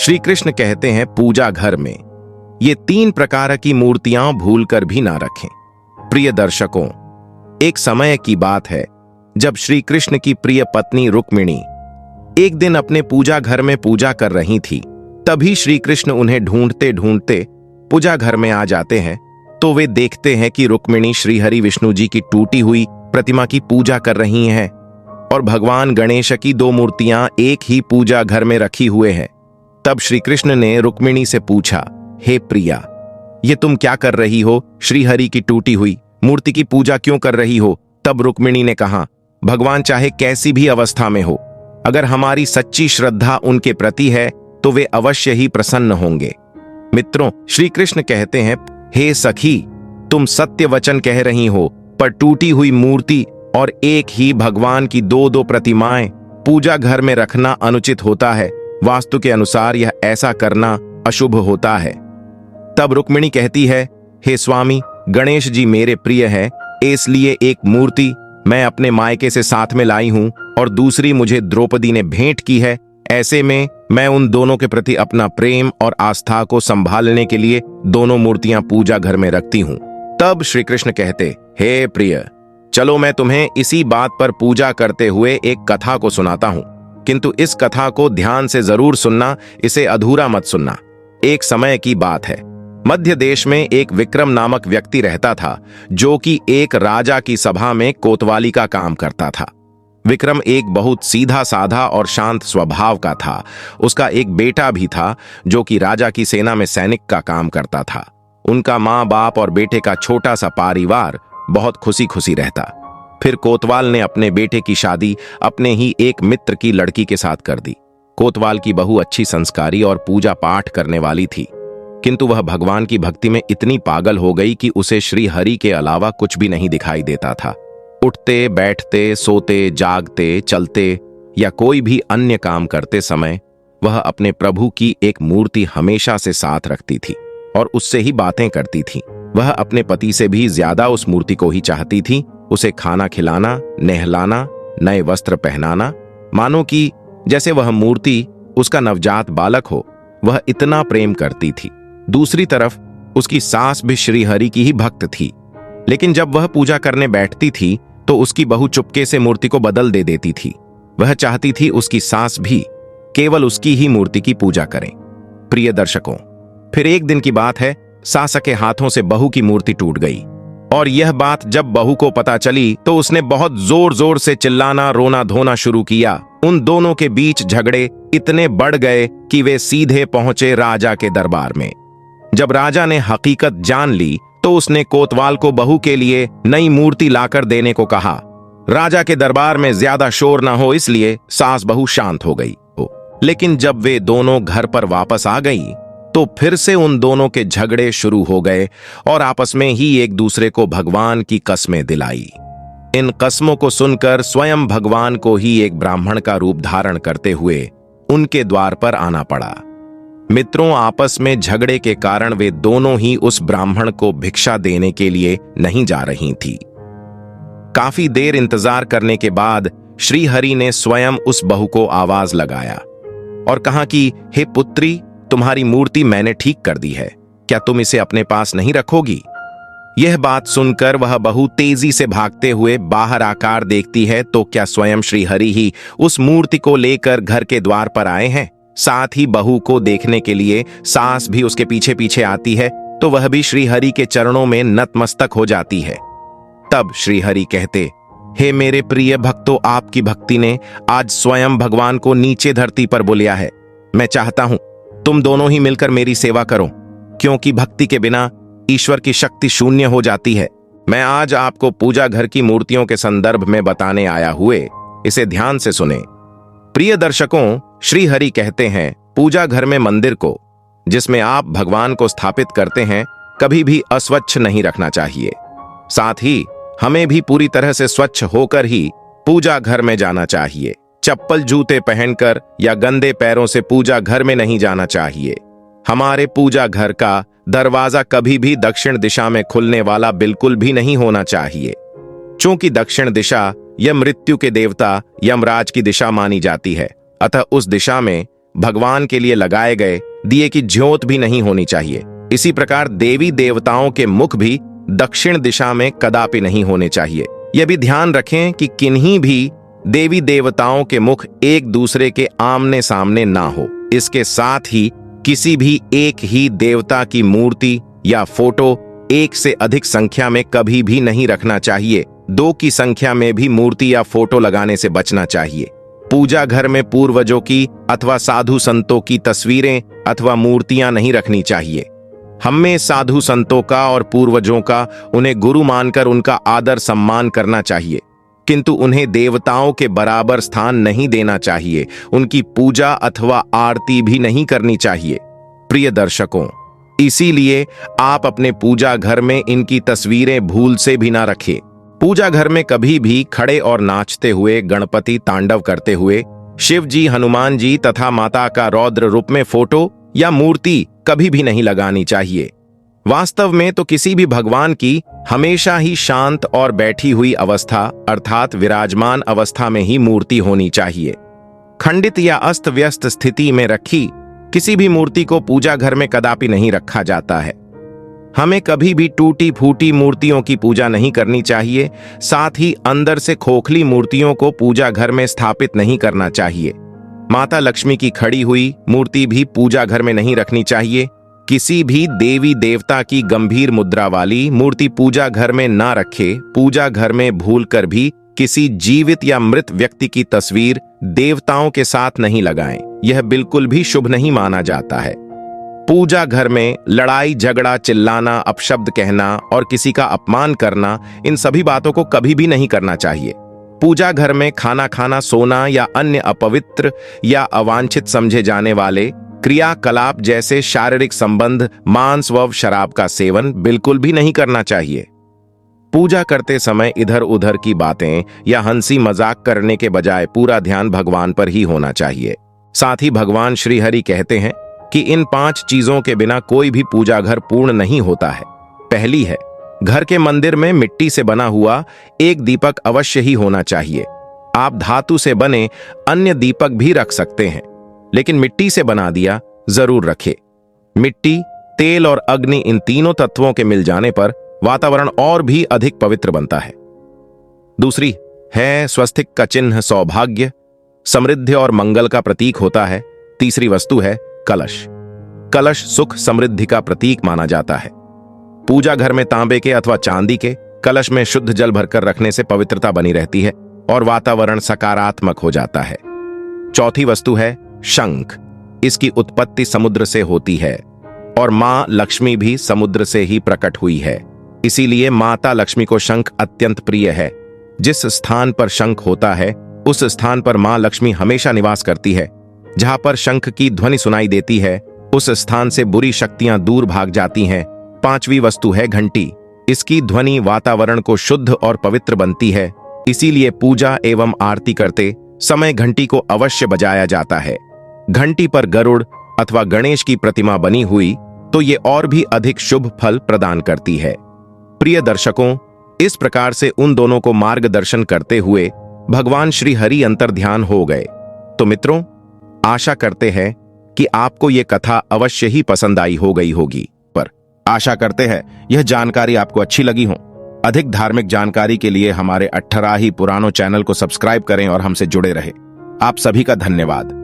श्री कृष्ण कहते हैं पूजा घर में ये 3 प्रकार की मूर्तियां भूलकर भी ना रखें। प्रिय दर्शकों, एक समय की बात है जब श्री कृष्ण की प्रिय पत्नी रुक्मिणी एक दिन अपने पूजा घर में पूजा कर रही थी। तभी श्री कृष्ण उन्हें ढूंढते ढूंढते पूजा घर में आ जाते हैं तो वे देखते हैं कि रुक्मिणी श्रीहरि विष्णु जी की टूटी हुई प्रतिमा की पूजा कर रही हैं और भगवान गणेश की 2 मूर्तियां एक ही पूजा घर में रखी हुए हैं। तब श्री कृष्ण ने रुक्मिणी से पूछा, हे प्रिया, ये तुम क्या कर रही हो? श्रीहरि की टूटी हुई मूर्ति की पूजा क्यों कर रही हो? तब रुक्मिणी ने कहा, भगवान चाहे कैसी भी अवस्था में हो, अगर हमारी सच्ची श्रद्धा उनके प्रति है तो वे अवश्य ही प्रसन्न होंगे। मित्रों, श्री कृष्ण कहते हैं, हे सखी, तुम सत्य वचन कह रही हो, पर टूटी हुई मूर्ति और एक ही भगवान की 2-2 प्रतिमाएं पूजा घर में रखना अनुचित होता है। वास्तु के अनुसार यह ऐसा करना अशुभ होता है। तब रुक्मिणी कहती है, हे स्वामी, गणेश जी मेरे प्रिय है, इसलिए एक मूर्ति मैं अपने मायके से साथ में लाई हूं और दूसरी मुझे द्रौपदी ने भेंट की है। ऐसे में मैं उन दोनों के प्रति अपना प्रेम और आस्था को संभालने के लिए दोनों मूर्तियां पूजा घर में रखती हूं। तब श्री कृष्ण कहते, हे प्रिय, चलो मैं तुम्हें इसी बात पर पूजा करते हुए एक कथा को सुनाता हूं, किंतु इस कथा को ध्यान से जरूर सुनना, इसे अधूरा मत सुनना। एक समय की बात है, मध्य देश में एक विक्रम नामक व्यक्ति रहता था जो कि एक राजा की सभा में कोतवाली का काम करता था। विक्रम एक बहुत सीधा साधा और शांत स्वभाव का था। उसका एक बेटा भी था जो कि राजा की सेना में सैनिक का काम करता था। उनका माँ बाप और बेटे का छोटा सा परिवार बहुत खुशी खुशी रहता। फिर कोतवाल ने अपने बेटे की शादी अपने ही एक मित्र की लड़की के साथ कर दी। कोतवाल की बहू अच्छी संस्कारी और पूजा पाठ करने वाली थी, किंतु वह भगवान की भक्ति में इतनी पागल हो गई कि उसे श्री हरि के अलावा कुछ भी नहीं दिखाई देता था। उठते बैठते, सोते जागते, चलते या कोई भी अन्य काम करते समय वह अपने प्रभु की एक मूर्ति हमेशा से साथ रखती थी और उससे ही बातें करती थी। वह अपने पति से भी ज्यादा उस मूर्ति को ही चाहती थी। उसे खाना खिलाना, नहलाना, नए वस्त्र पहनाना, मानो कि जैसे वह मूर्ति उसका नवजात बालक हो, वह इतना प्रेम करती थी। दूसरी तरफ उसकी सास भी श्रीहरि की ही भक्त थी, लेकिन जब वह पूजा करने बैठती थी तो उसकी बहू चुपके से मूर्ति को बदल दे देती थी। वह चाहती थी उसकी सास भी केवल उसकी ही मूर्ति की पूजा करें। प्रिय दर्शकों, फिर एक दिन की बात है, सास के हाथों से बहू की मूर्ति टूट गई और यह बात जब बहू को पता चली तो उसने बहुत जोर जोर से चिल्लाना, रोना धोना शुरू किया। उन दोनों के बीच झगड़े इतने बढ़ गए कि वे सीधे पहुंचे राजा के दरबार में। जब राजा ने हकीकत जान ली तो उसने कोतवाल को बहू के लिए नई मूर्ति लाकर देने को कहा। राजा के दरबार में ज्यादा शोर न हो इसलिए सास बहू शांत हो गई। लेकिन जब वे दोनों घर पर वापस आ गई तो फिर से उन दोनों के झगड़े शुरू हो गए और आपस में ही एक दूसरे को भगवान की कसमें दिलाई। इन कस्मों को सुनकर स्वयं भगवान को ही एक ब्राह्मण का रूप धारण करते हुए उनके द्वार पर आना पड़ा। मित्रों, आपस में झगड़े के कारण वे दोनों ही उस ब्राह्मण को भिक्षा देने के लिए नहीं जा रही थी। काफी देर इंतजार करने के बाद श्रीहरि ने स्वयं उस बहू को आवाज लगाया और कहा कि हे पुत्री, तुम्हारी मूर्ति मैंने ठीक कर दी है, क्या तुम इसे अपने पास नहीं रखोगी? यह बात सुनकर वह बहू तेजी से भागते हुए बाहर आकर देखती है तो क्या स्वयं श्रीहरि ही उस मूर्ति को लेकर घर के द्वार पर आए हैं। साथ ही बहू को देखने के लिए सास भी उसके पीछे पीछे आती है तो वह भी श्रीहरि के चरणों में नतमस्तक हो जाती है। तब श्रीहरि कहते, हे मेरे प्रिय भक्तों, आपकी भक्ति ने आज स्वयं भगवान को नीचे धरती पर बुलाया है। मैं चाहता हूं तुम दोनों ही मिलकर मेरी सेवा करो, क्योंकि भक्ति के बिना ईश्वर की शक्ति शून्य हो जाती है। मैं आज आपको पूजा घर की मूर्तियों के संदर्भ में बताने आया हुए, इसे ध्यान से सुने। प्रिय दर्शकों, श्रीहरि कहते हैं, पूजा घर में मंदिर को जिसमें आप भगवान को स्थापित करते हैं कभी भी अस्वच्छ नहीं रखना चाहिए। साथ ही हमें भी पूरी तरह से स्वच्छ होकर ही पूजा घर में जाना चाहिए। चप्पल जूते पहनकर या गंदे पैरों से पूजा घर में नहीं जाना चाहिए। हमारे पूजा घर का दरवाजा कभी भी दक्षिण दिशा में खुलने वाला बिल्कुल भी नहीं होना चाहिए, क्योंकि दक्षिण दिशा यह मृत्यु के देवता यमराज की दिशा मानी जाती है। अतः उस दिशा में भगवान के लिए लगाए गए दिए की ज्योत भी नहीं होनी चाहिए। इसी प्रकार देवी देवताओं के मुख भी दक्षिण दिशा में कदापि नहीं होने चाहिए। यह भी ध्यान रखें कि किन्हीं भी देवी देवताओं के मुख एक दूसरे के आमने सामने ना हो। इसके साथ ही किसी भी एक ही देवता की मूर्ति या फोटो एक से अधिक संख्या में कभी भी नहीं रखना चाहिए। 2 की संख्या में भी मूर्ति या फोटो लगाने से बचना चाहिए। पूजा घर में पूर्वजों की अथवा साधु संतों की तस्वीरें अथवा मूर्तियां नहीं रखनी चाहिए। हमें साधु संतों का और पूर्वजों का उन्हें गुरु मानकर उनका आदर सम्मान करना चाहिए, किंतु उन्हें देवताओं के बराबर स्थान नहीं देना चाहिए। उनकी पूजा अथवा आरती भी नहीं करनी चाहिए। प्रिय दर्शकों, इसीलिए आप अपने पूजा घर में इनकी तस्वीरें भूल से भी ना रखें। पूजा घर में कभी भी खड़े और नाचते हुए, गणपति तांडव करते हुए, शिव जी, हनुमान जी तथा माता का रौद्र रूप में फोटो या मूर्ति कभी भी नहीं लगानी चाहिए। वास्तव में तो किसी भी भगवान की हमेशा ही शांत और बैठी हुई अवस्था अर्थात विराजमान अवस्था में ही मूर्ति होनी चाहिए। खंडित या अस्त व्यस्त स्थिति में रखी किसी भी मूर्ति को पूजा घर में कदापि नहीं रखा जाता है। हमें कभी भी टूटी फूटी मूर्तियों की पूजा नहीं करनी चाहिए। साथ ही अंदर से खोखली मूर्तियों को पूजा घर में स्थापित नहीं करना चाहिए। माता लक्ष्मी की खड़ी हुई मूर्ति भी पूजा घर में नहीं रखनी चाहिए। किसी भी देवी देवता की गंभीर मुद्रा वाली मूर्ति पूजा घर में ना रखे। पूजा घर में भूलकर भी किसी जीवित या मृत व्यक्ति की तस्वीर देवताओं के साथ नहीं लगाएं। यह बिल्कुल भी शुभ नहीं माना जाता है। पूजा घर में लड़ाई झगड़ा, चिल्लाना, अपशब्द कहना और किसी का अपमान करना, इन सभी बातों को कभी भी नहीं करना चाहिए। पूजा घर में खाना खाना, सोना या अन्य अपवित्र या अवांछित समझे जाने वाले क्रियाकलाप जैसे शारीरिक संबंध, मांस व शराब का सेवन बिल्कुल भी नहीं करना चाहिए। पूजा करते समय इधर उधर की बातें या हंसी मजाक करने के बजाय पूरा ध्यान भगवान पर ही होना चाहिए। साथ ही भगवान श्री हरि कहते हैं कि इन 5 चीजों के बिना कोई भी पूजा घर पूर्ण नहीं होता है। पहली है, घर के मंदिर में मिट्टी से बना हुआ एक दीपक अवश्य ही होना चाहिए। आप धातु से बने अन्य दीपक भी रख सकते हैं, लेकिन मिट्टी से बना दिया जरूर रखें। मिट्टी, तेल और अग्नि, इन तीनों तत्वों के मिल जाने पर वातावरण और भी अधिक पवित्र बनता है। दूसरी है, स्वस्तिक का चिन्ह सौभाग्य, समृद्धि और मंगल का प्रतीक होता है। तीसरी वस्तु है कलश। कलश सुख समृद्धि का प्रतीक माना जाता है। पूजा घर में तांबे के अथवा चांदी के कलश में शुद्ध जल भरकर रखने से पवित्रता बनी रहती है और वातावरण सकारात्मक हो जाता है। चौथी वस्तु है शंख। इसकी उत्पत्ति समुद्र से होती है और मां लक्ष्मी भी समुद्र से ही प्रकट हुई है। इसीलिए माता लक्ष्मी को शंख अत्यंत प्रिय है। जिस स्थान पर शंख होता है उस स्थान पर मां लक्ष्मी हमेशा निवास करती है। जहां पर शंख की ध्वनि सुनाई देती है उस स्थान से बुरी शक्तियां दूर भाग जाती हैं। पांचवी वस्तु है घंटी। इसकी ध्वनि वातावरण को शुद्ध और पवित्र बनती है। इसीलिए पूजा एवं आरती करते समय घंटी को अवश्य बजाया जाता है। घंटी पर गरुड़ अथवा गणेश की प्रतिमा बनी हुई तो ये और भी अधिक शुभ फल प्रदान करती है। प्रिय दर्शकों, इस प्रकार से उन दोनों को मार्गदर्शन करते हुए भगवान श्री हरि अंतर्ध्यान हो गए। तो मित्रों, आशा करते हैं कि आपको ये कथा अवश्य ही पसंद आई हो गई होगी। पर आशा करते हैं यह जानकारी आपको अच्छी लगी हो। अधिक धार्मिक जानकारी के लिए हमारे 18 ही पुरानों चैनल को सब्सक्राइब करें और हमसे जुड़े रहें। आप सभी का धन्यवाद।